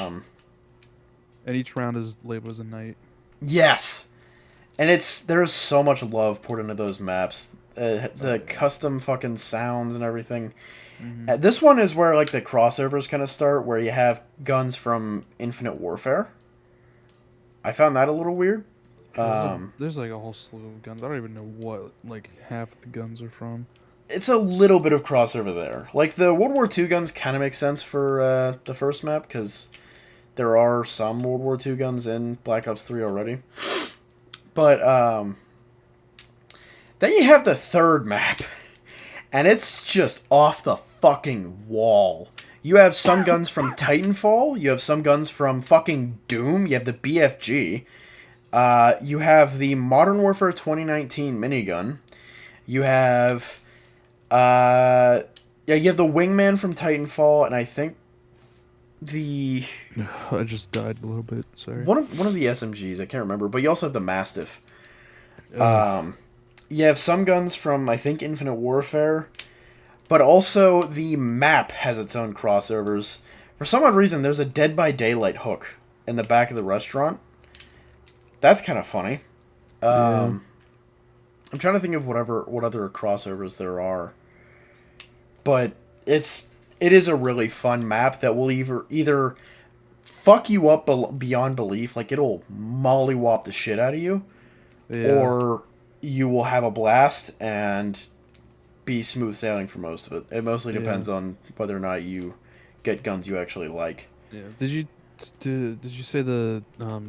And each round is labeled as a night. Yes, and there's so much love poured into those maps. The custom fucking sounds and everything. Mm-hmm. This one is where like the crossovers kind of start, where you have guns from Infinite Warfare. I found that a little weird. There's like a whole slew of guns. I don't even know what like half the guns are from. It's a little bit of crossover there. Like the World War II guns kind of make sense for the first map because there are some World War II guns in Black Ops 3 already. But then you have the third map, and it's just off the fucking wall. You have some guns from Titanfall. You have some guns from fucking Doom. You have the BFG. You have the Modern Warfare 2019 minigun. You have... you have the Wingman from Titanfall, and I think I just died a little bit. Sorry. one of the SMGs. I can't remember, but you also have the Mastiff. You have some guns from I think Infinite Warfare, but also the map has its own crossovers. For some odd reason, there's a Dead by Daylight hook in the back of the restaurant. That's kind of funny. I'm trying to think of what other crossovers there are. But it is a really fun map that will either fuck you up beyond belief, like it'll mollywop the shit out of you, or you will have a blast and be smooth sailing for most of it. It mostly depends on whether or not you get guns you actually like. Yeah. Did you say the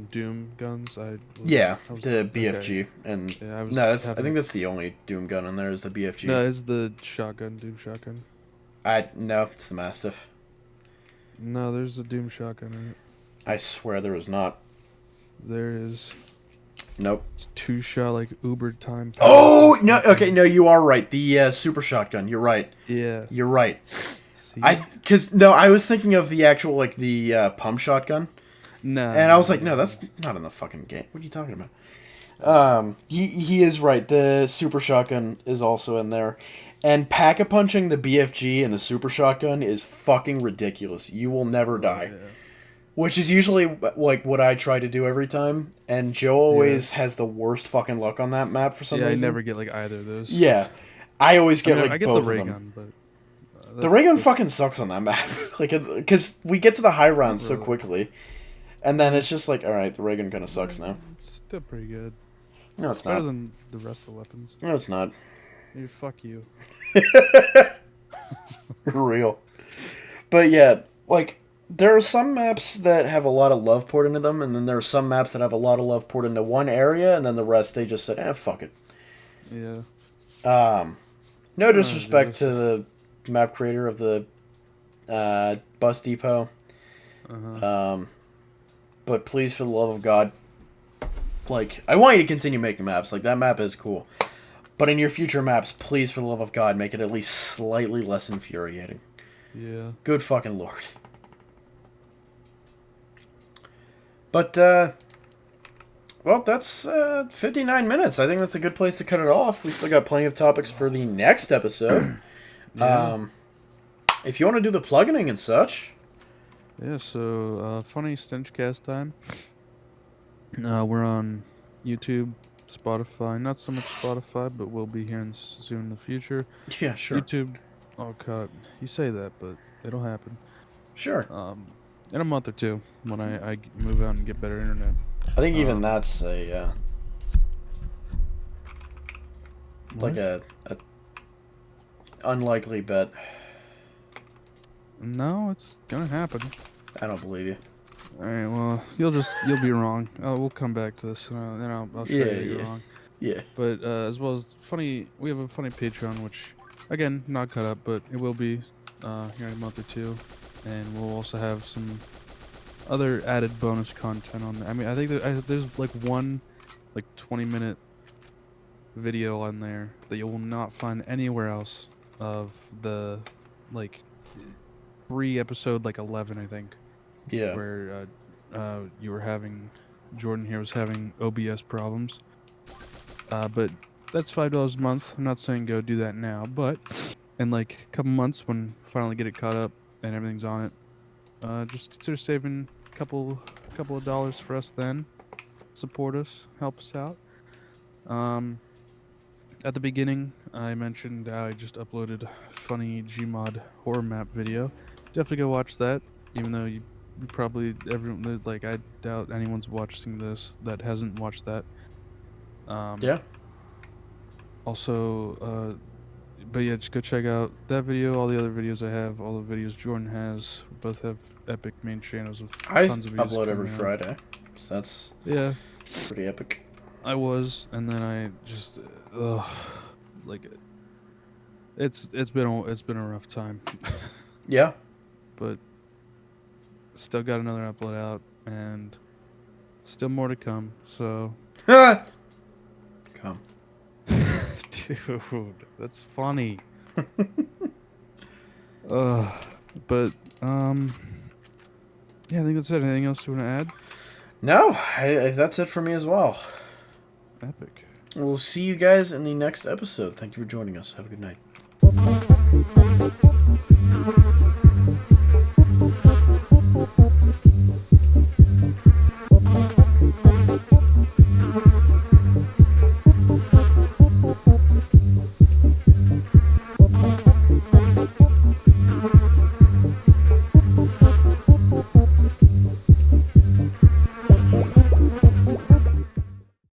Doom guns? The BFG and I think that's the only Doom gun in there is the BFG. No, it's the shotgun, Doom shotgun. No, it's the Mastiff. No, there's a Doom shotgun in it. I swear there is not. There is. Nope. It's 2-shot like Uber time. Oh no! Okay, no, you are right. The super shotgun. You're right. Yeah. You're right. See? I was thinking of the actual like the pump shotgun. No. And I was like, no, that's not in the fucking game. What are you talking about? He is right. The super shotgun is also in there. And pack-a-punching the BFG and the super shotgun is fucking ridiculous. You will never die. Yeah. Which is usually like what I try to do every time. And Joe always has the worst fucking luck on that map for some reason. Yeah, I never get like either of those. Yeah. I always get I get both the ray of them. gun, but the ray gun fucking sucks on that map. Like, because we get to the high rounds so quickly. And then it's just like, alright, the ray gun kind of sucks now. It's still pretty good. No, it's not. Better than the rest of the weapons. No, it's not. Fuck you. For real. But yeah, like, there are some maps that have a lot of love poured into them, and then there are some maps that have a lot of love poured into one area, and then the rest they just said, fuck it. Yeah. No disrespect to the map creator of the bus depot. But please, for the love of God, like, I want you to continue making maps. Like, that map is cool. But in your future maps, please, for the love of God, make it at least slightly less infuriating. Yeah. Good fucking lord. But, well, that's 59 minutes. I think that's a good place to cut it off. We still got plenty of topics for the next episode. Yeah. If you want to do the plugging and such. Yeah, so, funny StenchCast time. We're on YouTube, Spotify. Not so much Spotify, but we'll be here soon in the future. Yeah, sure. YouTube. Oh, God. You say that, but it'll happen. Sure. In a month or two, when I move out and get better internet. I think even that's a like a unlikely bet. No, it's gonna happen. I don't believe you. All right, well, you'll be wrong. Oh, we'll come back to this, and then I'll show you you're wrong. Yeah. But as well as funny, we have a funny Patreon, which again not cut up, but it will be here in a month or two, and we'll also have some other added bonus content on there. I mean, I think there's like one 20-minute video on there that you will not find anywhere else of the episode 11, I think. Yeah. Where you were having Jordan here was having OBS problems. But that's $5 a month. I'm not saying go do that now, but in a couple months when finally get it caught up and everything's on it, just consider saving a couple of dollars for us then. Support us, help us out. At the beginning, I mentioned I just uploaded a funny Gmod horror map video. Definitely go watch that, even though you probably everyone I doubt anyone's watching this that hasn't watched that. Yeah. Also, but yeah, just go check out that video, all the other videos I have, all the videos Jordan has. We both have epic main channels with tons of videos upload every coming out. Friday, so that's pretty epic. I was, and then I just it's been a rough time. Yeah. But still got another upload out, and still more to come. So, Come. dude, that's funny. But yeah, I think that's it. Anything else you want to add? No, that's it for me as well. Epic. We'll see you guys in the next episode. Thank you for joining us. Have a good night.